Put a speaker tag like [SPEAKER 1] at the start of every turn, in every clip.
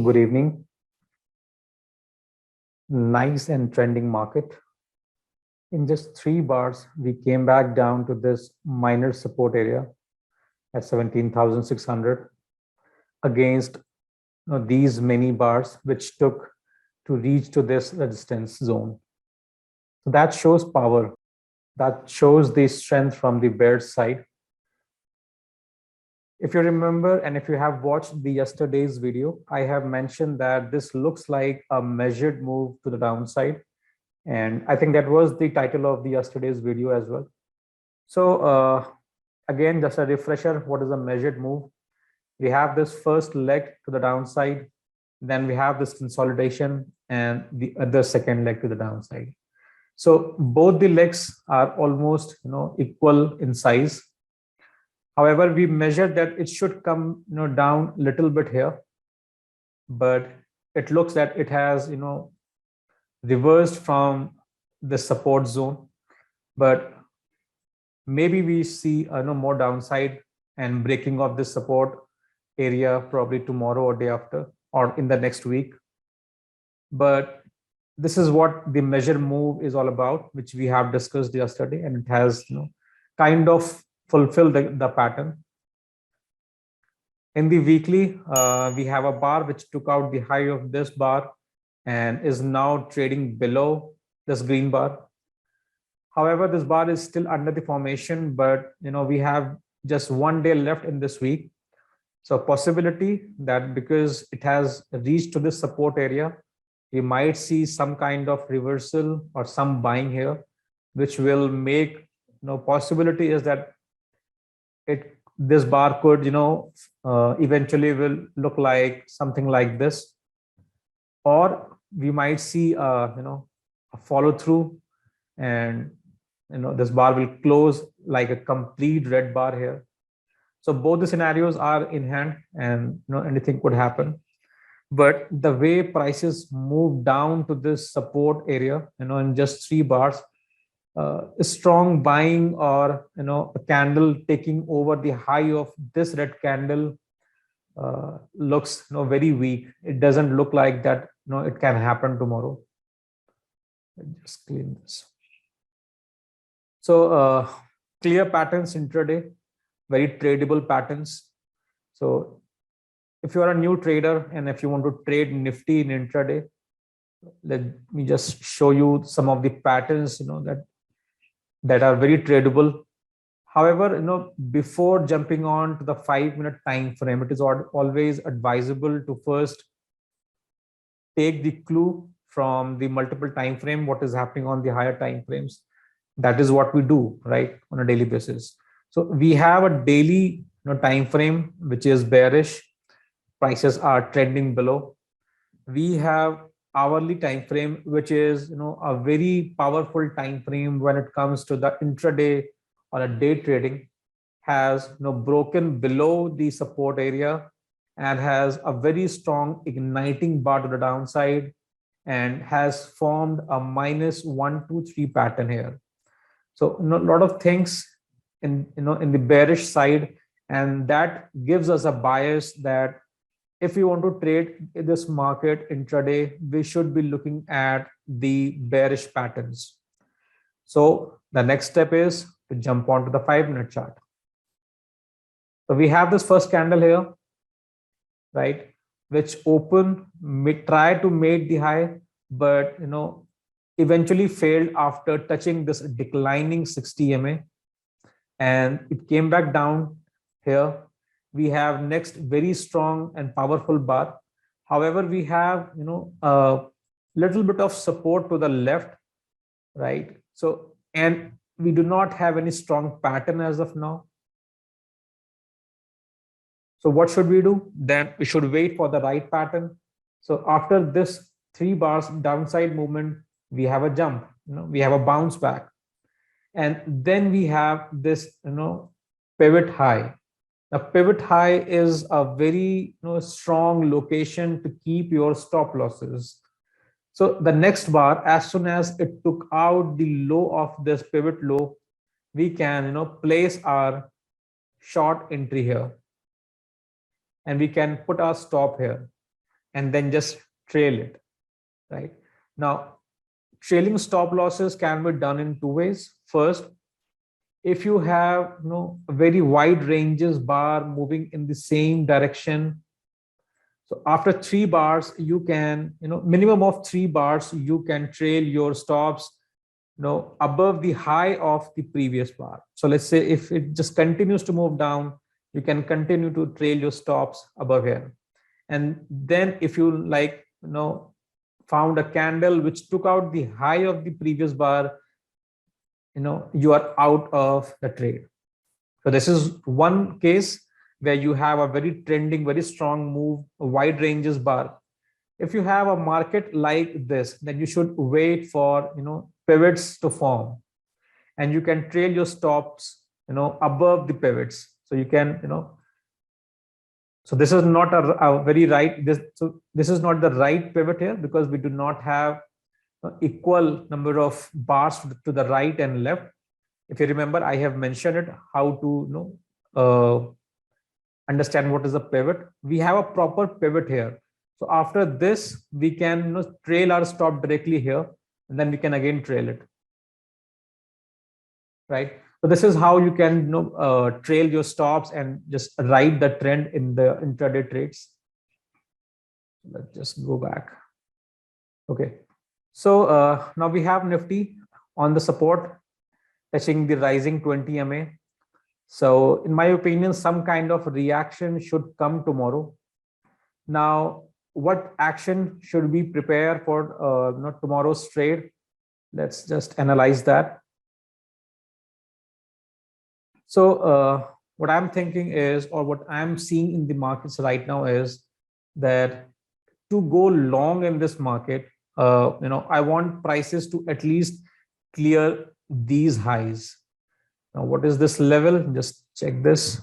[SPEAKER 1] Good evening. Nice and trending market. In just 3 bars, we came back down to this minor support area at 17,600 against these many bars, which took to reach to this resistance zone. So that shows power. That shows the strength from the bear side. If you remember, and if you have watched the yesterday's video, I have mentioned that this looks like a measured move to the downside. And I think that was the title of the yesterday's video as well. So again, just a refresher, what is a measured move? We have this first leg to the downside, then we have this consolidation and the other second leg to the downside. So both the legs are almost equal in size. However, we measured that it should come down a little bit here, but it looks that it has reversed from the support zone, but maybe we see more downside and breaking of this support area probably tomorrow or day after or in the next week. But this is what the measure move is all about, which we have discussed yesterday, and it has kind of fulfilled the pattern. In the weekly, we have a bar which took out the high of this bar and is now trading below this green bar. However, this bar is still under the formation, but we have just 1 day left in this week. So possibility that because it has reached to this support area, we might see some kind of reversal or some buying here, which will make possibility is that this bar could eventually will look like something like this, or we might see a follow through, and this bar will close like a complete red bar here. So both the scenarios are in hand, and anything could happen. But the way prices move down to this support area, in just 3 bars, strong buying or a candle taking over the high of this red candle looks very weak. It doesn't look like that it can happen tomorrow. Let's just clean this. So clear patterns intraday, very tradable patterns. So if you are a new trader and if you want to trade Nifty in intraday, let me just show you some of the patterns that are very tradable. However, before jumping on to the 5-minute time frame, it is always advisable to first take the clue from the multiple time frame, what is happening on the higher time frames. That is what we do, right, on a daily basis. So we have a daily time frame which is bearish. Prices are trending below. We have hourly time frame, which is a very powerful time frame when it comes to the intraday or a day trading, has broken below the support area and has a very strong igniting bar to the downside and has formed a -1, 2, 3 pattern here. So a lot of things in the bearish side, and that gives us a bias that if we want to trade in this market intraday, we should be looking at the bearish patterns. So the next step is to jump onto the 5-minute chart. So we have this first candle here, right, which try to make the high, but eventually failed after touching this declining 60 MA, and it came back down here. We have next very strong and powerful bar. However, we have a little bit of support to the left, right? So, and we do not have any strong pattern as of now. So what should we do? Then we should wait for the right pattern. So after this 3 bars downside movement, we have a jump, we have a bounce back, and then we have this pivot high. A pivot high is a very strong location to keep your stop losses. So the next bar, as soon as it took out the low of this pivot low, we can place our short entry here, and we can put our stop here. and then just trail it, right? Now, trailing stop losses can be done in two ways. First, if you have a very wide ranges bar moving in the same direction, so after 3 bars, you can, minimum of 3 bars, you can trail your stops, above the high of the previous bar. So let's say if it just continues to move down, you can continue to trail your stops above here. And then if you found a candle which took out the high of the previous bar, you are out of the trade. So this is one case where you have a very trending, very strong move, a wide ranges bar. If you have a market like this, then you should wait for pivots to form, and you can trail your stops above the pivots. So you can so this is not a very right this is not the right pivot here, because we do not have equal number of bars to the right and left. If you remember, I have mentioned it, how to understand what is a pivot. We have a proper pivot here. So after this, we can trail our stop directly here, and then we can again trail it, right? So this is how you can trail your stops and just ride the trend in the intraday trades. Let's just go back. Okay, so now we have Nifty on the support, touching the rising 20 MA. So in my opinion, some kind of reaction should come tomorrow. Now, what action should we prepare for tomorrow's trade? Let's just analyze that. So what I'm thinking is, or what I'm seeing in the markets right now is that to go long in this market, I want prices to at least clear these highs. Now, what is this level? Just check this.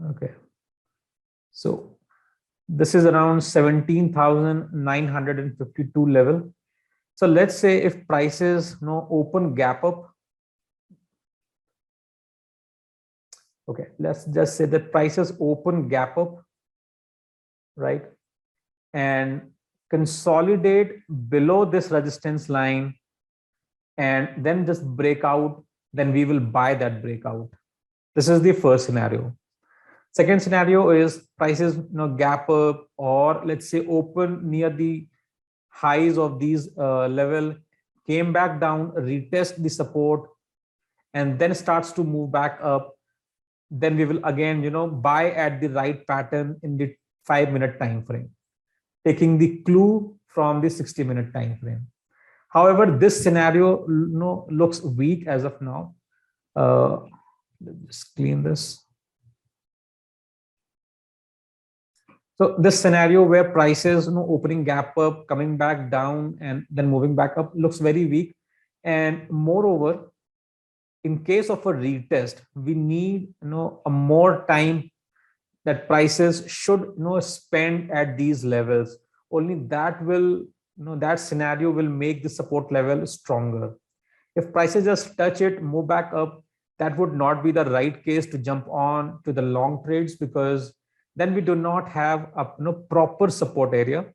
[SPEAKER 1] Okay. So this is around 17,952 level. So let's say if prices open gap up. Okay, let's just say that prices open gap up, right? And consolidate below this resistance line and then just break out, then we will buy that breakout. This is the first scenario. Second scenario is prices gap up, or let's say open near the highs of these level, came back down, retest the support, and then starts to move back up. Then we will again buy at the right pattern in the 5-minute time frame, taking the clue from the 60-minute time frame. However, this scenario looks weak as of now. Just clean this. So this scenario where prices opening gap up, coming back down, and then moving back up looks very weak. And moreover, in case of a retest, we need a more time that prices should spend at these levels. Only that will that scenario will make the support level stronger. If prices just touch it, move back up, that would not be the right case to jump on to the long trades, because then we do not have a proper support area,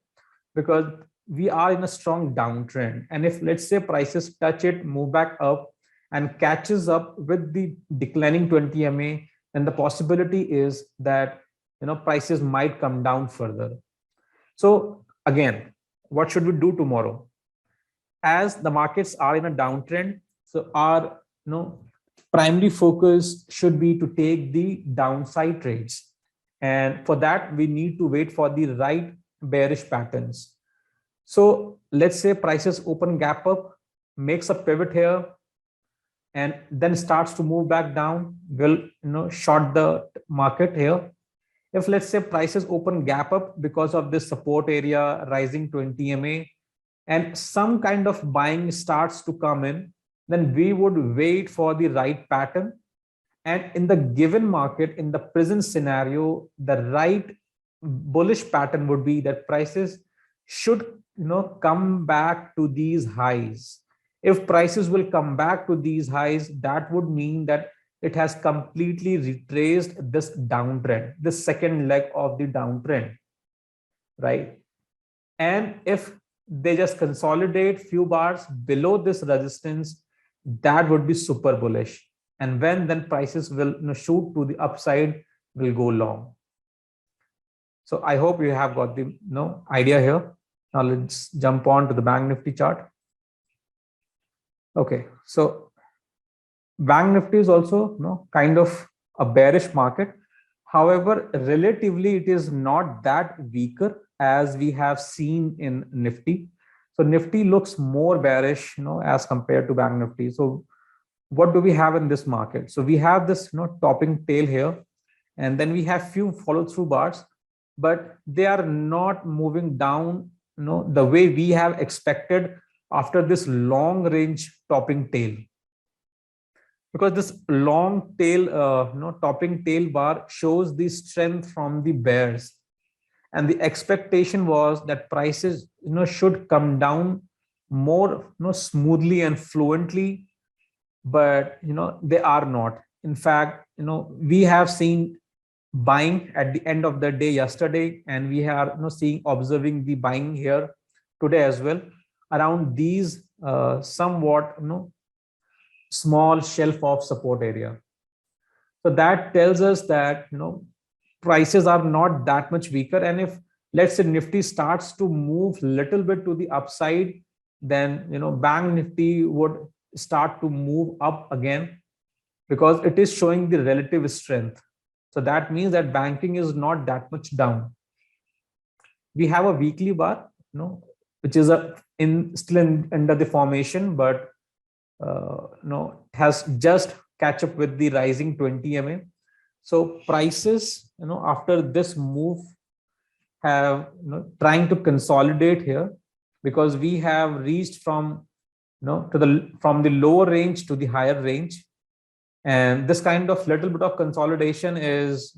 [SPEAKER 1] because we are in a strong downtrend. And if let's say prices touch it, move back up, and catches up with the declining 20 MA, then the possibility is that prices might come down further. So again, what should we do tomorrow? As the markets are in a downtrend, so our primary focus should be to take the downside trades. And for that, we need to wait for the right bearish patterns. So let's say prices open gap up, makes a pivot here, and then starts to move back down, will short the market here. If let's say prices open gap up because of this support area rising 20 MA, and some kind of buying starts to come in, then we would wait for the right pattern. And in the given market, in the present scenario, the right bullish pattern would be that prices should come back to these highs. If prices will come back to these highs, that would mean that it has completely retraced this downtrend, this second leg of the downtrend, right? And if they just consolidate few bars below this resistance, that would be super bullish. And when then prices will shoot to the upside, will go long. So I hope you have got the idea here. Now let's jump on to the Bank Nifty chart. Okay, so Bank Nifty is also kind of a bearish market. However, relatively it is not that weaker as we have seen in Nifty. So Nifty looks more bearish, as compared to Bank Nifty. So what do we have in this market? So we have this topping tail here, and then we have few follow through bars, but they are not moving down the way we have expected after this long range topping tail, because this long tail topping tail bar shows the strength from the bears, and the expectation was that prices should come down more smoothly and fluently, but they are not. In fact, we have seen buying at the end of the day yesterday, and we are observing the buying here today as well around these somewhat small shelf of support area. So that tells us that prices are not that much weaker, and if let's say Nifty starts to move little bit to the upside, then Bank Nifty would start to move up again, because it is showing the relative strength. So that means that banking is not that much down. We have a weekly bar, which is under the formation, but has just catch up with the rising 20 MA. So prices, after this move, have trying to consolidate here, because we have reached from from the lower range to the higher range, and this kind of little bit of consolidation is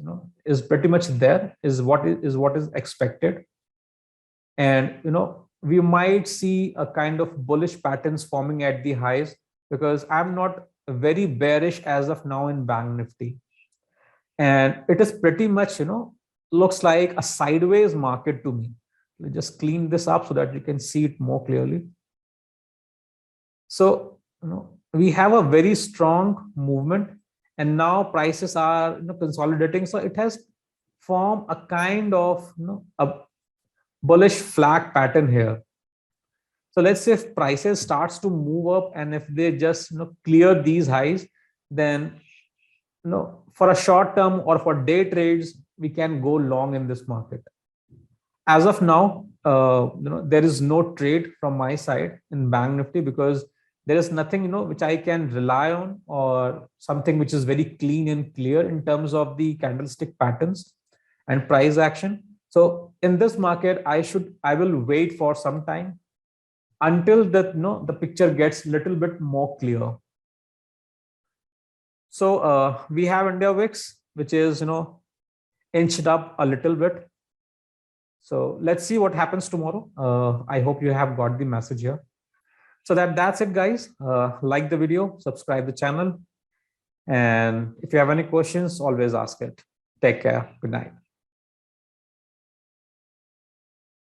[SPEAKER 1] pretty much there, is what is expected. And we might see a kind of bullish patterns forming at the highs, because I'm not very bearish as of now in Bank Nifty, and it is pretty much looks like a sideways market to me. Let me just clean this up so that you can see it more clearly. So we have a very strong movement, and now prices are consolidating. So it has formed a kind of a bullish flag pattern here. So let's say if prices starts to move up, and if they just clear these highs, then for a short term or for day trades, we can go long in this market. As of now, there is no trade from my side in Bank Nifty, because there is nothing which I can rely on, or something which is very clean and clear in terms of the candlestick patterns and price action. So in this market, I will wait for some time until the picture gets a little bit more clear. So we have India VIX, which is inched up a little bit. So let's see what happens tomorrow. I hope you have got the message here. So that's it, guys. Like the video, subscribe the channel, and if you have any questions, always ask it. Take care. Good night.